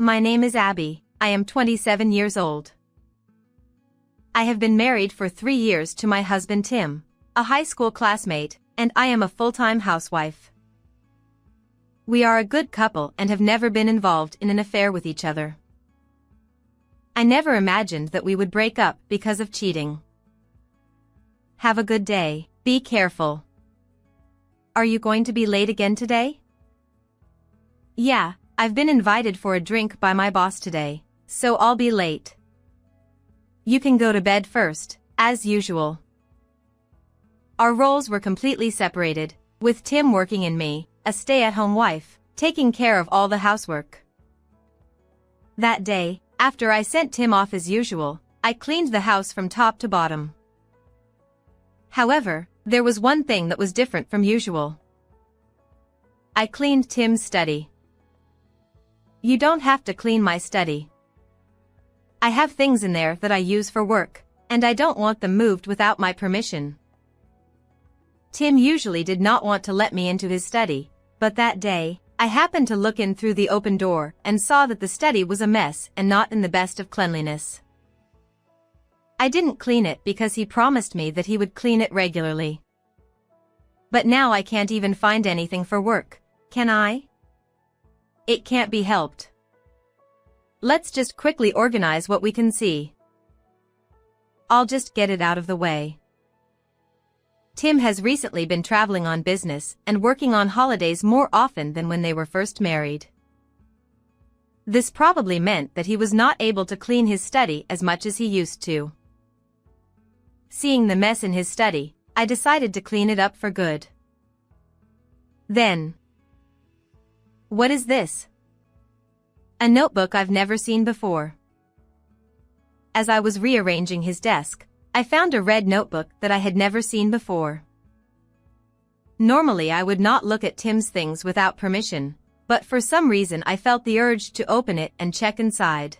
My name is Abby. I am 27 years old. I have been married for 3 years to my husband Tim, a high school classmate, and I am a full-time housewife. We are a good couple and have never been involved in an affair with each other. I never imagined that we would break up because of cheating. Have a good day. Be careful. Are you going to be late again today? Yeah, I've been invited for a drink by my boss today, so I'll be late. You can go to bed first, as usual. Our roles were completely separated, with Tim working and me, a stay-at-home wife, taking care of all the housework. That day, after I sent Tim off as usual, I cleaned the house from top to bottom. However, there was one thing that was different from usual. I cleaned Tim's study. You don't have to clean my study. I have things in there that I use for work, and I don't want them moved without my permission. Tim usually did not want to let me into his study, but that day, I happened to look in through the open door and saw that the study was a mess and not in the best of cleanliness. I didn't clean it because he promised me that he would clean it regularly. But now I can't even find anything for work, can I? It can't be helped. Let's just quickly organize what we can see. I'll just get it out of the way. Tim has recently been traveling on business and working on holidays more often than when they were first married. This probably meant that he was not able to clean his study as much as he used to. Seeing the mess in his study, I decided to clean it up for good. Then, what is this? A notebook I've never seen before. As I was rearranging his desk, I found a red notebook that I had never seen before. Normally I would not look at Tim's things without permission, but for some reason I felt the urge to open it and check inside.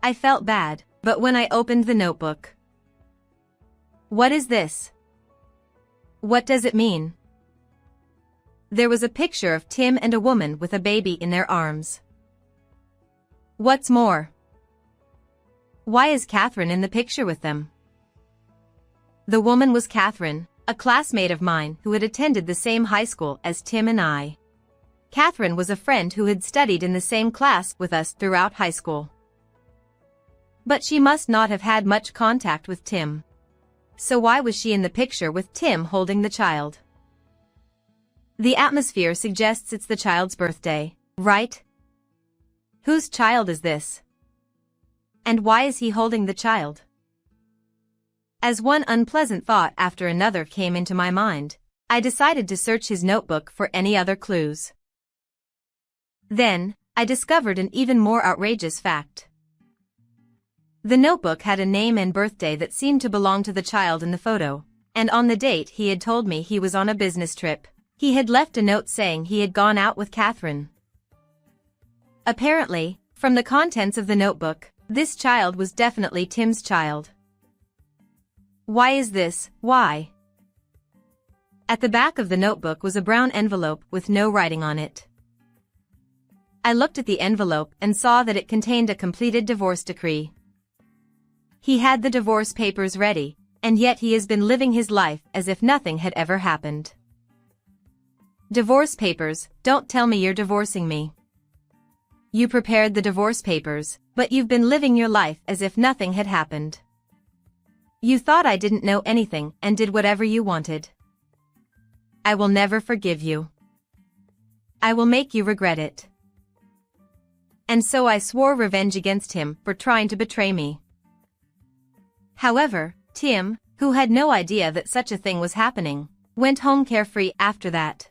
I felt bad, but when I opened the notebook. What is this? What does it mean? There was a picture of Tim and a woman with a baby in their arms. What's more? Why is Catherine in the picture with them? The woman was Catherine, a classmate of mine who had attended the same high school as Tim and I. Catherine was a friend who had studied in the same class with us throughout high school. But she must not have had much contact with Tim. So why was she in the picture with Tim holding the child? The atmosphere suggests it's the child's birthday, right? Whose child is this? And why is he holding the child? As one unpleasant thought after another came into my mind, I decided to search his notebook for any other clues. Then, I discovered an even more outrageous fact. The notebook had a name and birthday that seemed to belong to the child in the photo, and on the date he had told me he was on a business trip. He had left a note saying he had gone out with Catherine. Apparently, from the contents of the notebook, this child was definitely Tim's child. Why is this? Why? At the back of the notebook was a brown envelope with no writing on it. I looked at the envelope and saw that it contained a completed divorce decree. He had the divorce papers ready, and yet he has been living his life as if nothing had ever happened. Divorce papers, don't tell me you're divorcing me. You prepared the divorce papers, but you've been living your life as if nothing had happened. You thought I didn't know anything and did whatever you wanted. I will never forgive you. I will make you regret it. And so I swore revenge against him for trying to betray me. However, Tim, who had no idea that such a thing was happening, went home carefree after that.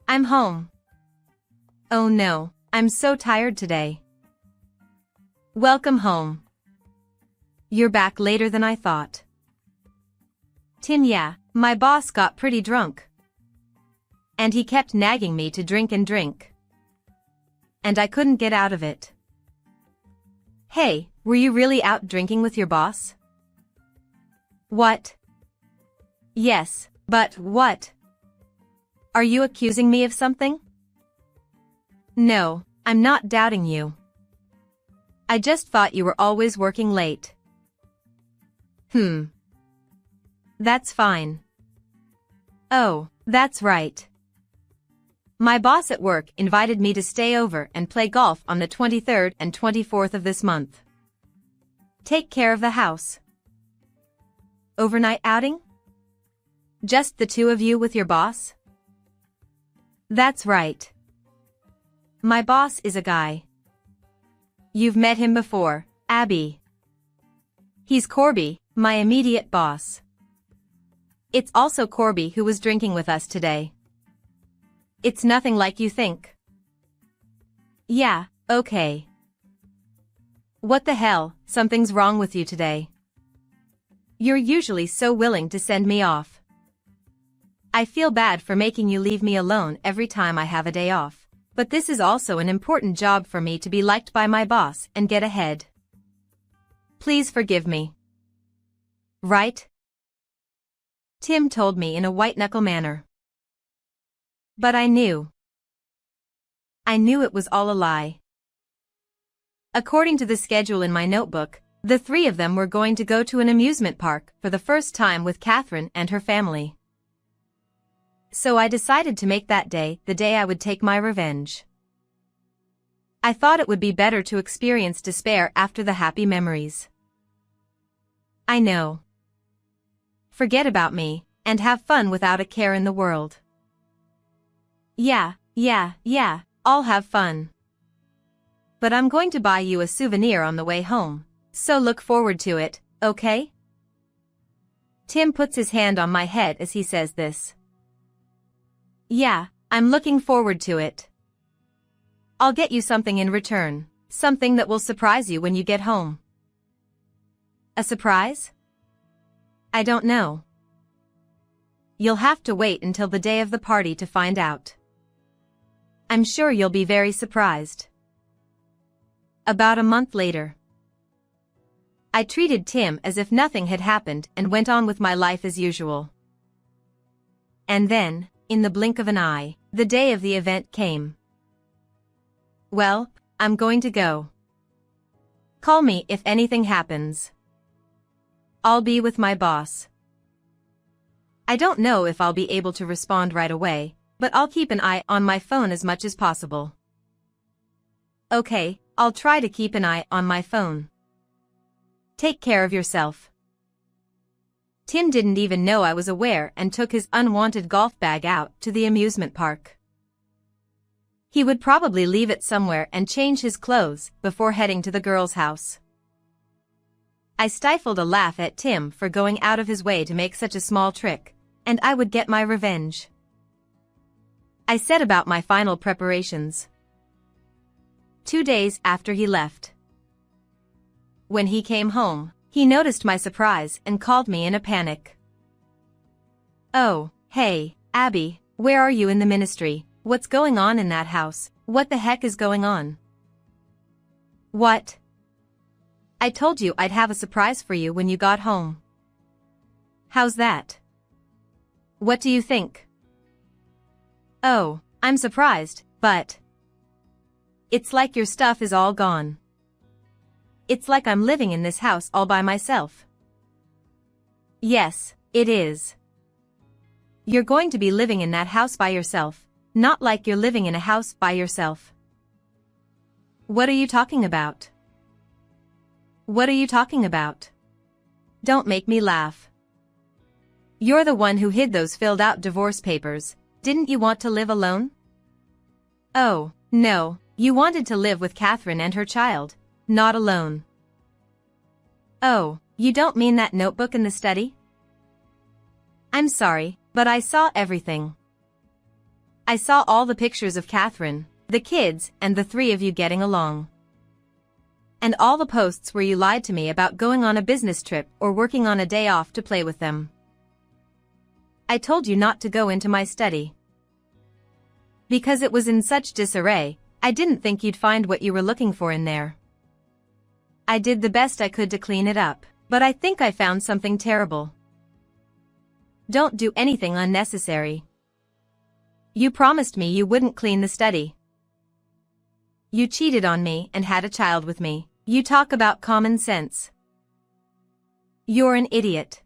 I'm home. Oh no, I'm so tired today. Welcome home. You're back later than I thought. Tim, yeah, my boss got pretty drunk. And he kept nagging me to drink and drink. And I couldn't get out of it. Hey, were you really out drinking with your boss? What? Yes, but what? Are you accusing me of something? No, I'm not doubting you. I just thought you were always working late. That's fine. Oh, that's right. My boss at work invited me to stay over and play golf on the 23rd and 24th of this month. Take care of the house. Overnight outing? Just the two of you with your boss? That's right. My boss is a guy. You've met him before, Abby. He's Corby, my immediate boss. It's also Corby who was drinking with us today. It's nothing like you think. Yeah, okay. What the hell, something's wrong with you today. You're usually so willing to send me off. I feel bad for making you leave me alone every time I have a day off, but this is also an important job for me to be liked by my boss and get ahead. Please forgive me. Right? Tim told me in a white-knuckle manner. But I knew. I knew it was all a lie. According to the schedule in my notebook, the three of them were going to go to an amusement park for the first time with Catherine and her family. So I decided to make that day the day I would take my revenge. I thought it would be better to experience despair after the happy memories. I know. Forget about me, and have fun without a care in the world. Yeah, I'll have fun. But I'm going to buy you a souvenir on the way home, so look forward to it, okay? Tim puts his hand on my head as he says this. Yeah, I'm looking forward to it. I'll get you something in return, something that will surprise you when you get home. A surprise? I don't know. You'll have to wait until the day of the party to find out. I'm sure you'll be very surprised. About a month later. I treated Tim as if nothing had happened and went on with my life as usual. And then, in the blink of an eye, the day of the event came. Well, I'm going to go. Call me if anything happens. I'll be with my boss. I don't know if I'll be able to respond right away, but I'll keep an eye on my phone as much as possible. Okay, I'll try to keep an eye on my phone. Take care of yourself. Tim didn't even know I was aware and took his unwanted golf bag out to the amusement park. He would probably leave it somewhere and change his clothes before heading to the girl's house. I stifled a laugh at Tim for going out of his way to make such a small trick, and I would get my revenge. I set about my final preparations. 2 days after he left. When he came home, he noticed my surprise and called me in a panic. Oh, hey, Abby, where are you in the ministry? What's going on in that house? What the heck is going on? What? I told you I'd have a surprise for you when you got home. How's that? What do you think? Oh, I'm surprised, but it's like your stuff is all gone. It's like I'm living in this house all by myself. Yes, it is. You're going to be living in that house by yourself, not like you're living in a house by yourself. What are you talking about? What are you talking about? Don't make me laugh. You're the one who hid those filled-out divorce papers. Didn't you want to live alone? Oh, no, you wanted to live with Catherine and her child, not alone. Oh, you don't mean that notebook in the study? I'm sorry, but I saw everything. I saw all the pictures of Catherine, the kids, and the three of you getting along. And all the posts where you lied to me about going on a business trip or working on a day off to play with them. I told you not to go into my study. Because it was in such disarray, I didn't think you'd find what you were looking for in there. I did the best I could to clean it up, but I think I found something terrible. Don't do anything unnecessary. You promised me you wouldn't clean the study. You cheated on me and had a child with me. You talk about common sense. You're an idiot.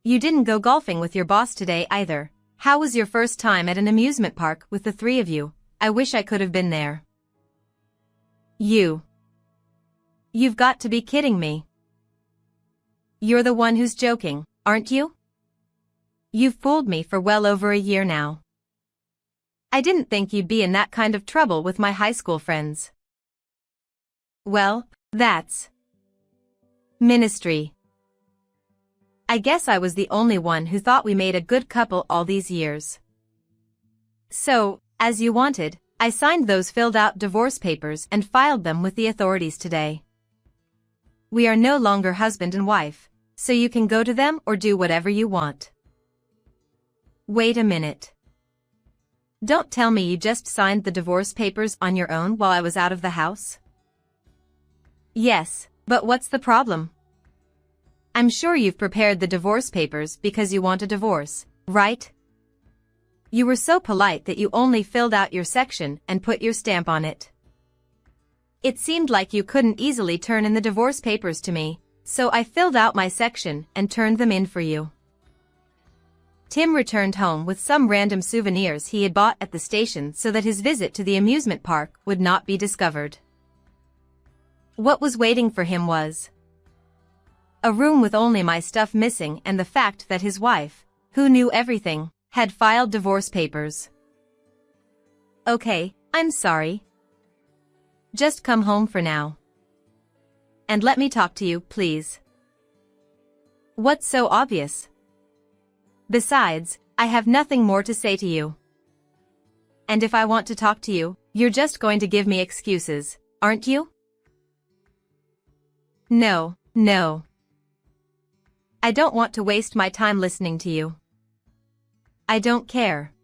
You didn't go golfing with your boss today either. How was your first time at an amusement park with the three of you? I wish I could have been there. You've got to be kidding me. You're the one who's joking, aren't you? You've fooled me for well over a year now. I didn't think you'd be in that kind of trouble with my high school friends. Well, that's ministry. I guess I was the only one who thought we made a good couple all these years. So, as you wanted, I signed those filled-out divorce papers and filed them with the authorities today. We are no longer husband and wife, so you can go to them or do whatever you want. Wait a minute. Don't tell me you just signed the divorce papers on your own while I was out of the house? Yes, but what's the problem? I'm sure you've prepared the divorce papers because you want a divorce, right? You were so polite that you only filled out your section and put your stamp on it. It seemed like you couldn't easily turn in the divorce papers to me, so I filled out my section and turned them in for you. Tim returned home with some random souvenirs he had bought at the station so that his visit to the amusement park would not be discovered. What was waiting for him was a room with only my stuff missing and the fact that his wife, who knew everything, had filed divorce papers. Okay, I'm sorry. Just come home for now. And let me talk to you, please. What's so obvious? Besides, I have nothing more to say to you. And if I want to talk to you, you're just going to give me excuses, aren't you? No. I don't want to waste my time listening to you. I don't care.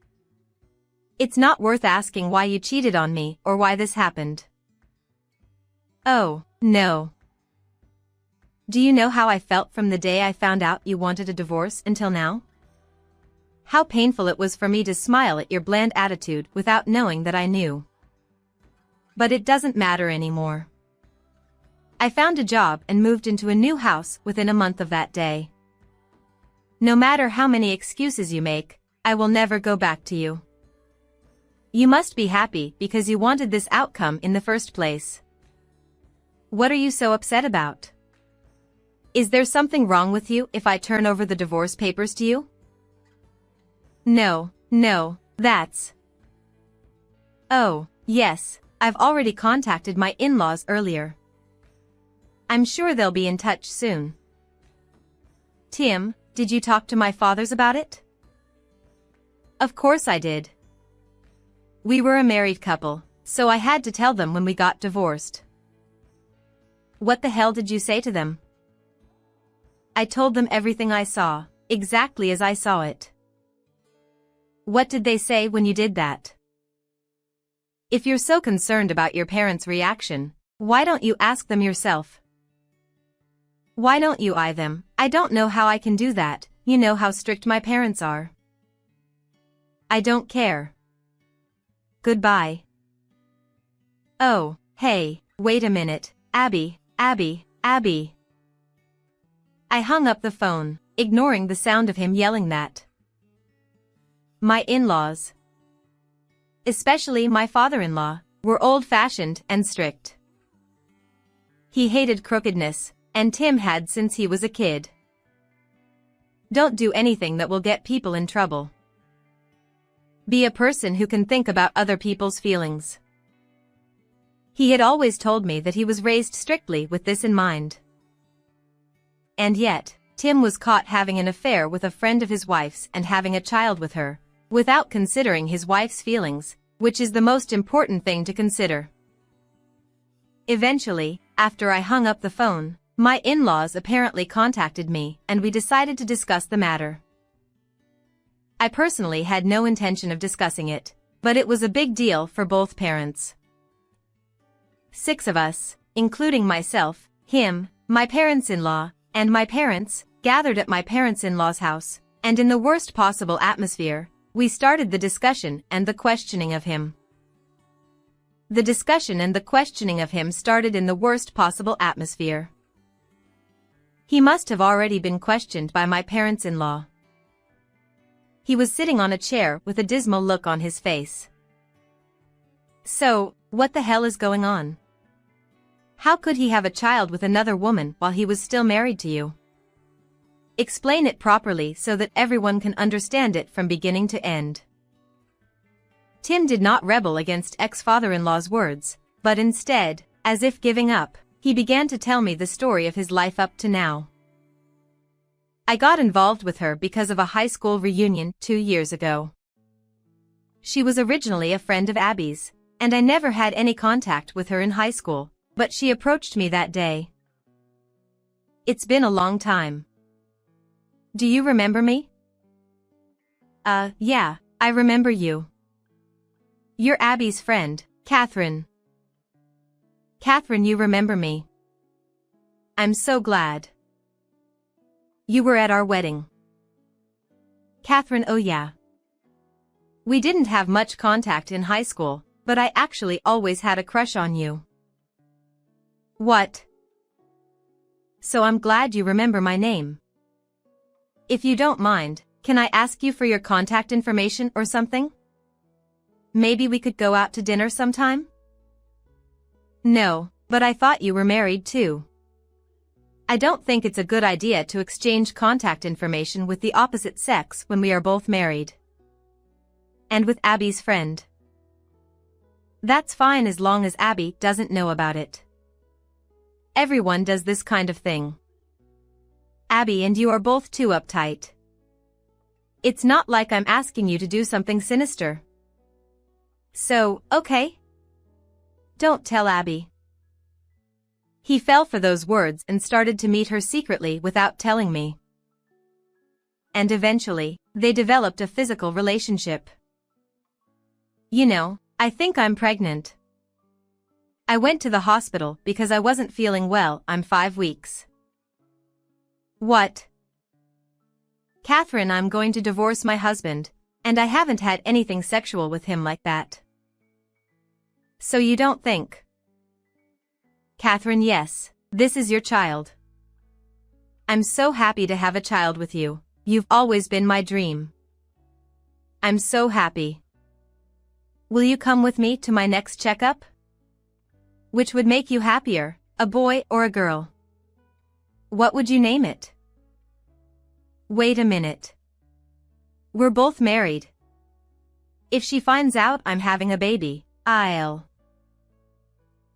It's not worth asking why you cheated on me or why this happened. Oh, no. Do you know how I felt from the day I found out you wanted a divorce until now? How painful it was for me to smile at your bland attitude without knowing that I knew. But it doesn't matter anymore. I found a job and moved into a new house within a month of that day. No matter how many excuses you make, I will never go back to you. You must be happy because you wanted this outcome in the first place. What are you so upset about? Is there something wrong with you if I turn over the divorce papers to you? No, that's... Oh, yes, I've already contacted my in-laws earlier. I'm sure they'll be in touch soon. Tim, did you talk to my fathers about it? Of course I did. We were a married couple, so I had to tell them when we got divorced. What the hell did you say to them? I told them everything I saw, exactly as I saw it. What did they say when you did that? If you're so concerned about your parents' reaction, why don't you ask them yourself? Why don't you eye them? I don't know how I can do that, you know how strict my parents are. I don't care. Goodbye. Oh, hey, wait a minute, Abby. I hung up the phone, ignoring the sound of him yelling that. My in-laws, especially my father-in-law, were old-fashioned and strict. He hated crookedness, and Tim had since he was a kid. Don't do anything that will get people in trouble. Be a person who can think about other people's feelings. He had always told me that he was raised strictly with this in mind. And yet, Tim was caught having an affair with a friend of his wife's and having a child with her, without considering his wife's feelings, which is the most important thing to consider. Eventually, after I hung up the phone, my in-laws apparently contacted me and we decided to discuss the matter. I personally had no intention of discussing it, but it was a big deal for both parents. 6 of us, including myself, him, my parents-in-law, and my parents, gathered at my parents-in-law's house, and in the worst possible atmosphere, we started the discussion and the questioning of him. The discussion and the questioning of him started in the worst possible atmosphere. He must have already been questioned by my parents-in-law. He was sitting on a chair with a dismal look on his face. So, what the hell is going on? How could he have a child with another woman while he was still married to you? Explain it properly so that everyone can understand it from beginning to end. Tim did not rebel against ex-father-in-law's words, but instead, as if giving up, he began to tell me the story of his life up to now. I got involved with her because of a high school reunion 2 years ago. She was originally a friend of Abby's, and I never had any contact with her in high school, but she approached me that day. It's been a long time. Do you remember me? Yeah, I remember you. You're Abby's friend, Catherine. Catherine, you remember me. I'm so glad. You were at our wedding. Catherine, oh yeah. We didn't have much contact in high school, but I actually always had a crush on you. What? So I'm glad you remember my name. If you don't mind, can I ask you for your contact information or something? Maybe we could go out to dinner sometime? No, but I thought you were married too. I don't think it's a good idea to exchange contact information with the opposite sex when we are both married. And with Abby's friend. That's fine as long as Abby doesn't know about it. Everyone does this kind of thing. Abby and you are both too uptight. It's not like I'm asking you to do something sinister. So, okay? Don't tell Abby. He fell for those words and started to meet her secretly without telling me. And eventually, they developed a physical relationship. You know, I think I'm pregnant. I went to the hospital because I wasn't feeling well. I'm 5 weeks. What? Catherine, I'm going to divorce my husband, and I haven't had anything sexual with him like that. So you don't think? Catherine, yes, this is your child. I'm so happy to have a child with you. You've always been my dream. I'm so happy. Will you come with me to my next checkup? Which would make you happier, a boy or a girl? What would you name it? Wait a minute. We're both married. If she finds out I'm having a baby, I'll...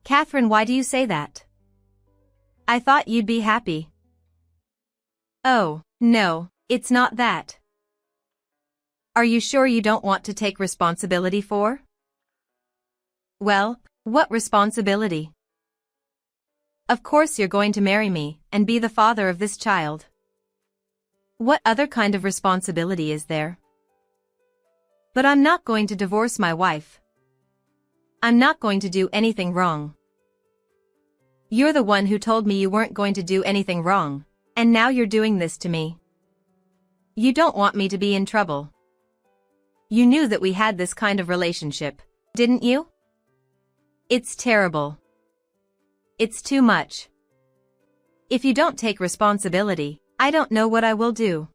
Catherine, why do you say that? I thought you'd be happy. Oh, no, it's not that. Are you sure you don't want to take responsibility for? Well, what responsibility? Of course you're going to marry me and be the father of this child. What other kind of responsibility is there? But I'm not going to divorce my wife. I'm not going to do anything wrong. You're the one who told me you weren't going to do anything wrong, and now you're doing this to me. You don't want me to be in trouble. You knew that we had this kind of relationship, didn't you? It's terrible. It's too much. If you don't take responsibility, I don't know what I will do.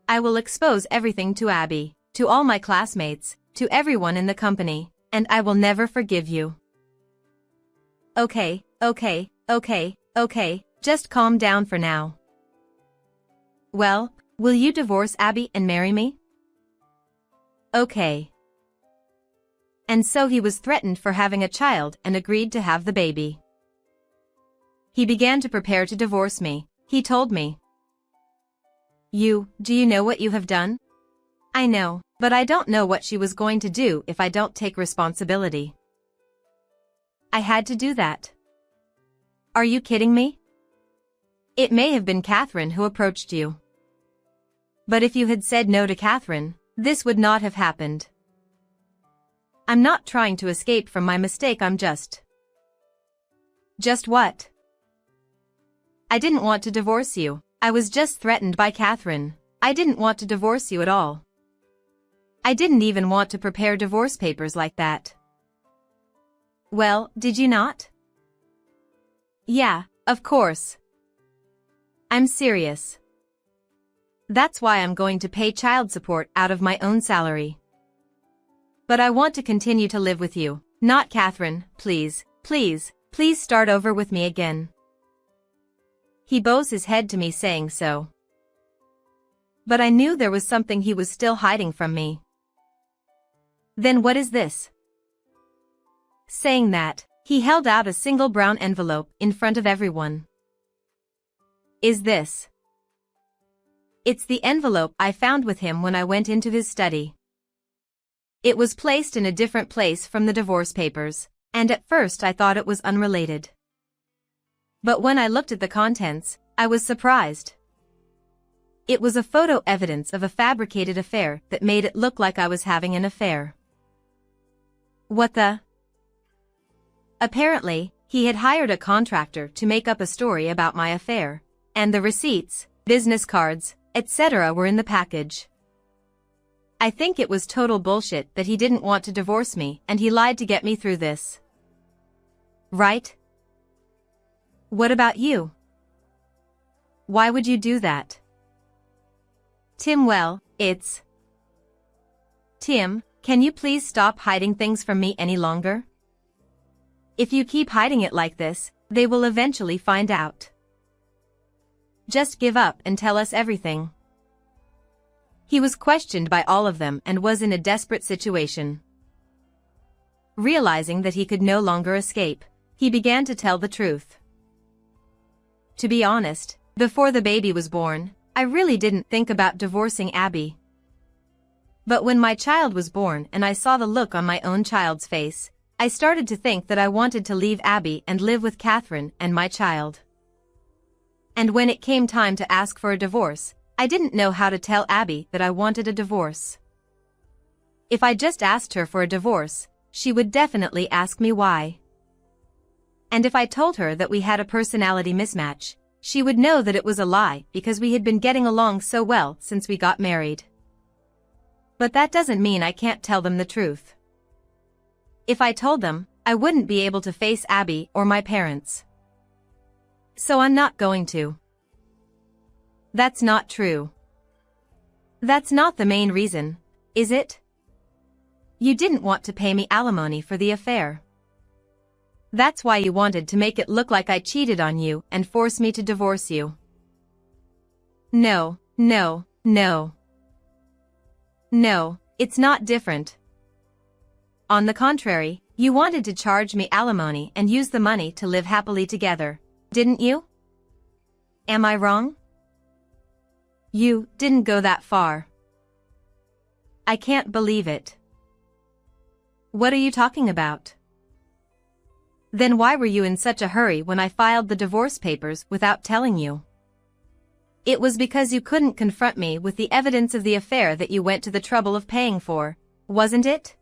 I will expose everything to Abby, to all my classmates, to everyone in the company, and I will never forgive you. Okay, just calm down for now. Well, will you divorce Abby and marry me? Okay. And so he was threatened for having a child and agreed to have the baby. He began to prepare to divorce me, he told me. Do you know what you have done? I know, but I don't know what she was going to do if I don't take responsibility. I had to do that. Are you kidding me? It may have been Catherine who approached you. But if you had said no to Catherine, this would not have happened. I'm not trying to escape from my mistake, I'm just... Just what? I didn't want to divorce you. I was just threatened by Catherine. I didn't want to divorce you at all. I didn't even want to prepare divorce papers like that. Well, did you not? Yeah, of course. I'm serious. That's why I'm going to pay child support out of my own salary. But I want to continue to live with you, not Catherine, please, please, please start over with me again. He bows his head to me saying so. But I knew there was something he was still hiding from me. Then what is this? Saying that, he held out a single brown envelope in front of everyone. Is this? It's the envelope I found with him when I went into his study. It was placed in a different place from the divorce papers, and at first I thought it was unrelated. But when I looked at the contents, I was surprised. It was a photo evidence of a fabricated affair that made it look like I was having an affair. What the? Apparently, he had hired a contractor to make up a story about my affair, and the receipts, business cards, etc. were in the package. I think it was total bullshit that he didn't want to divorce me and he lied to get me through this. Right? What about you? Why would you do that? Tim, well, it's... Tim, can you please stop hiding things from me any longer? If you keep hiding it like this, they will eventually find out. Just give up and tell us everything. He was questioned by all of them and was in a desperate situation. Realizing that he could no longer escape, he began to tell the truth. To be honest, before the baby was born, I really didn't think about divorcing Abby. But when my child was born and I saw the look on my own child's face, I started to think that I wanted to leave Abby and live with Catherine and my child. And when it came time to ask for a divorce, I didn't know how to tell Abby that I wanted a divorce. If I just asked her for a divorce, she would definitely ask me why. And if I told her that we had a personality mismatch, she would know that it was a lie because we had been getting along so well since we got married. But that doesn't mean I can't tell them the truth. If I told them, I wouldn't be able to face Abby or my parents. So I'm not going to. That's not true. That's not the main reason, is it? You didn't want to pay me alimony for the affair. That's why you wanted to make it look like I cheated on you and force me to divorce you. No, no, no. No, it's not different. On the contrary, you wanted to charge me alimony and use the money to live happily together, didn't you? Am I wrong? You didn't go that far. I can't believe it. What are you talking about? Then why were you in such a hurry when I filed the divorce papers without telling you? It was because you couldn't confront me with the evidence of the affair that you went to the trouble of paying for, wasn't it?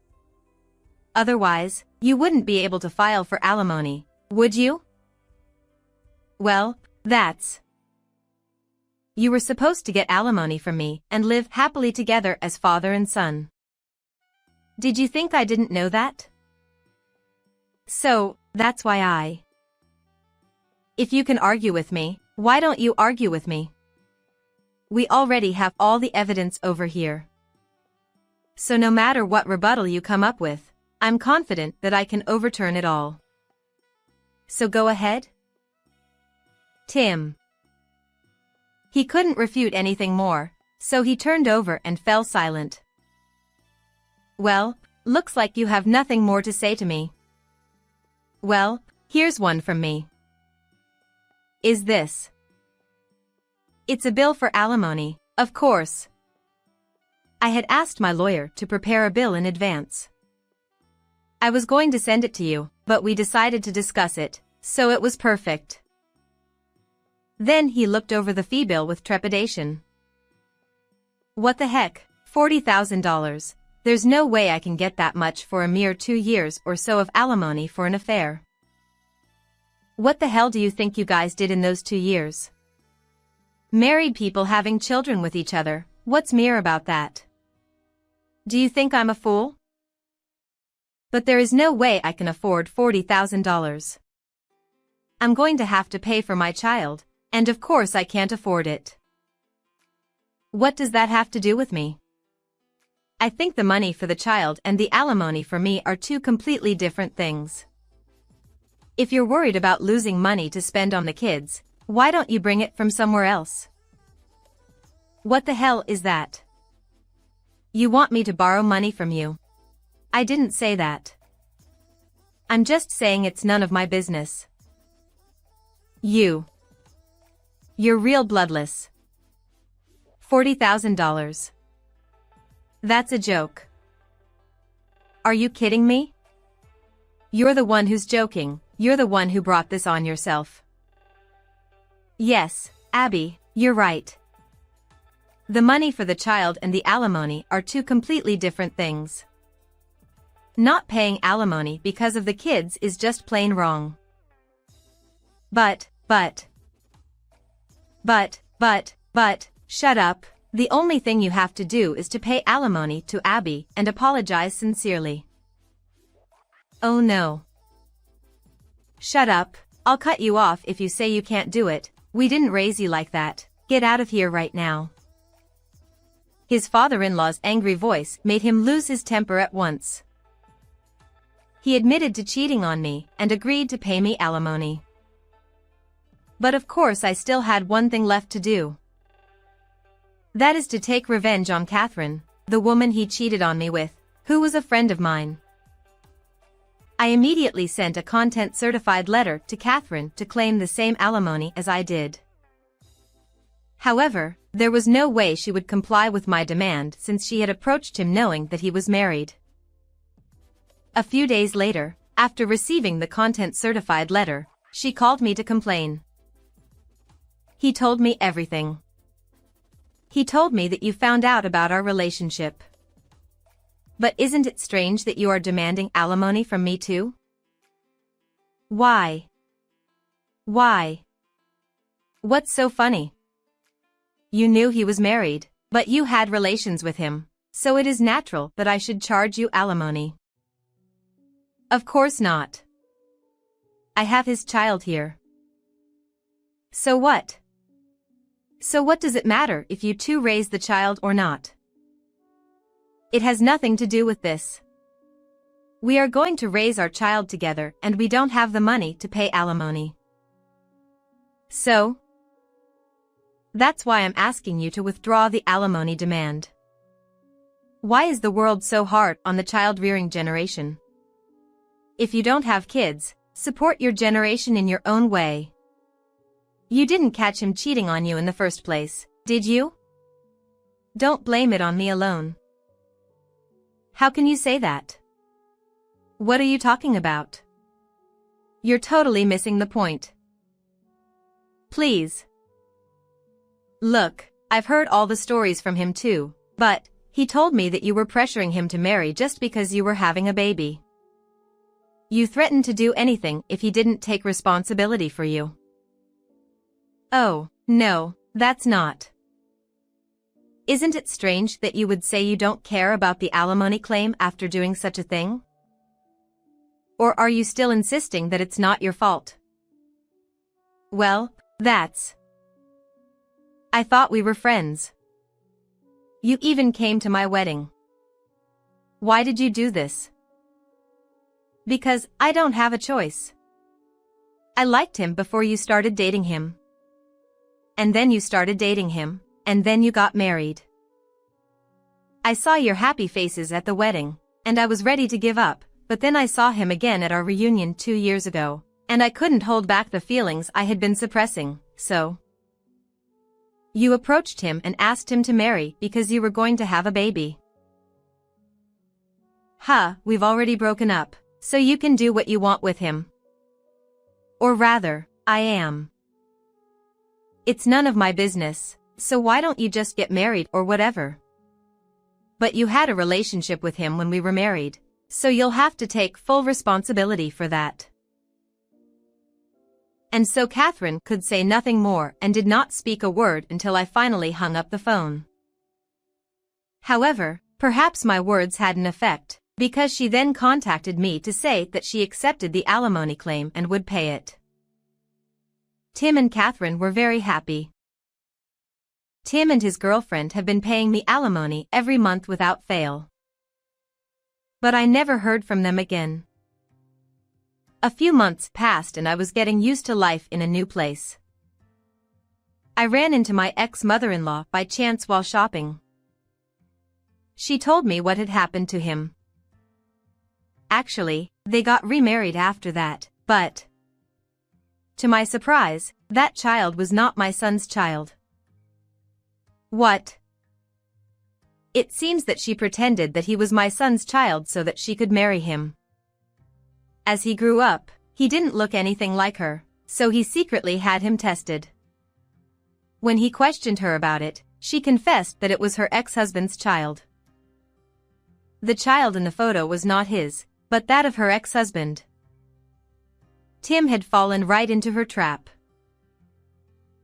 Otherwise, you wouldn't be able to file for alimony, would you? Well, that's... You were supposed to get alimony from me and live happily together as father and son. Did you think I didn't know that? So, that's why I... If you can argue with me, why don't you argue with me? We already have all the evidence over here. So no matter what rebuttal you come up with, I'm confident that I can overturn it all. So go ahead. Tim. He couldn't refute anything more, so he turned over and fell silent. Well, looks like you have nothing more to say to me. Well, here's one from me. Is this? It's a bill for alimony, of course. I had asked my lawyer to prepare a bill in advance. I was going to send it to you, but we decided to discuss it, so it was perfect. Then he looked over the fee bill with trepidation. What the heck, $40,000. There's no way I can get that much for a mere 2 years or so of alimony for an affair. What the hell do you think you guys did in those 2 years? Married people having children with each other, what's mere about that? Do you think I'm a fool? But there is no way I can afford $40,000. I'm going to have to pay for my child, and of course I can't afford it. What does that have to do with me? I think the money for the child and the alimony for me are two completely different things. If you're worried about losing money to spend on the kids, why don't you bring it from somewhere else? What the hell is that? You want me to borrow money from you? I didn't say that. I'm just saying it's none of my business. You're real bloodless. $40,000. That's a joke. Are you kidding me? You're the one who's joking, you're the one who brought this on yourself. Yes, Abby, you're right. The money for the child and the alimony are two completely different things. Not paying alimony because of the kids is just plain wrong. But, shut up. The only thing you have to do is to pay alimony to Abby and apologize sincerely. Oh no. Shut up, I'll cut you off if you say you can't do it. We didn't raise you like that. Get out of here right now. His father-in-law's angry voice made him lose his temper at once. He admitted to cheating on me and agreed to pay me alimony. But of course I still had one thing left to do. That is to take revenge on Catherine, the woman he cheated on me with, who was a friend of mine. I immediately sent a content-certified letter to Catherine to claim the same alimony as I did. However, there was no way she would comply with my demand since she had approached him knowing that he was married. A few days later, after receiving the content-certified letter, she called me to complain. He told me everything. He told me that you found out about our relationship. But isn't it strange that you are demanding alimony from me too? Why? Why? What's so funny? You knew he was married, but you had relations with him, so it is natural that I should charge you alimony. Of course not. I have his child here. So what? So what does it matter if you two raise the child or not? It has nothing to do with this. We are going to raise our child together and we don't have the money to pay alimony. So? That's why I'm asking you to withdraw the alimony demand. Why is the world so hard on the child-rearing generation? If you don't have kids, support your generation in your own way. You didn't catch him cheating on you in the first place, did you? Don't blame it on me alone. How can you say that? What are you talking about? You're totally missing the point. Please. Look, I've heard all the stories from him too, but he told me that you were pressuring him to marry just because you were having a baby. You threatened to do anything if he didn't take responsibility for you. Oh, no, that's not. Isn't it strange that you would say you don't care about the alimony claim after doing such a thing? Or are you still insisting that it's not your fault? Well, that's... I thought we were friends. You even came to my wedding. Why did you do this? Because I don't have a choice. I liked him before you started dating him. And then you started dating him, and then you got married. I saw your happy faces at the wedding, and I was ready to give up, but then I saw him again at our reunion 2 years ago, and I couldn't hold back the feelings I had been suppressing, so... You approached him and asked him to marry because you were going to have a baby. We've already broken up, so you can do what you want with him. Or rather, I am. It's none of my business, so why don't you just get married or whatever? But you had a relationship with him when we were married, so you'll have to take full responsibility for that. And so Catherine could say nothing more and did not speak a word until I finally hung up the phone. However, perhaps my words had an effect, because she then contacted me to say that she accepted the alimony claim and would pay it. Tim and Catherine were very happy. Tim and his girlfriend have been paying me alimony every month without fail. But I never heard from them again. A few months passed and I was getting used to life in a new place. I ran into my ex-mother-in-law by chance while shopping. She told me what had happened to him. Actually, they got remarried after that, but to my surprise, that child was not my son's child. What? It seems that she pretended that he was my son's child so that she could marry him. As he grew up, he didn't look anything like her, so he secretly had him tested. When he questioned her about it, she confessed that it was her ex-husband's child. The child in the photo was not his, but that of her ex-husband. Tim had fallen right into her trap.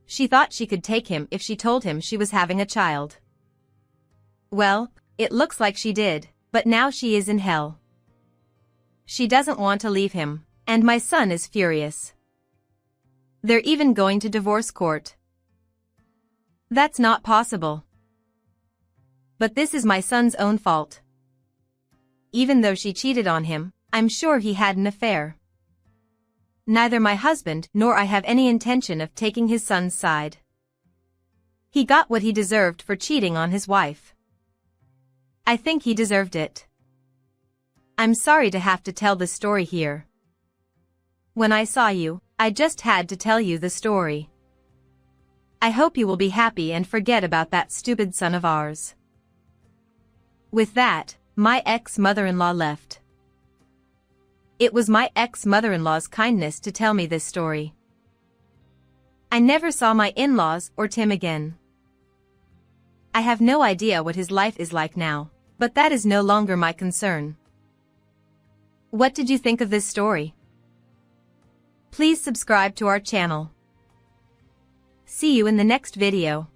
She thought she could take him if she told him she was having a child. Well, it looks like she did, but now she is in hell. She doesn't want to leave him, and my son is furious. They're even going to divorce court. That's not possible. But this is my son's own fault. Even though she cheated on him, I'm sure he had an affair. Neither my husband nor I have any intention of taking his son's side. He got what he deserved for cheating on his wife. I think he deserved it. I'm sorry to have to tell the story here. When I saw you, I just had to tell you the story. I hope you will be happy and forget about that stupid son of ours. With that, my ex-mother-in-law left. It was my ex-mother-in-law's kindness to tell me this story. I never saw my in-laws or Tim again. I have no idea what his life is like now, but that is no longer my concern. What did you think of this story? Please subscribe to our channel. See you in the next video.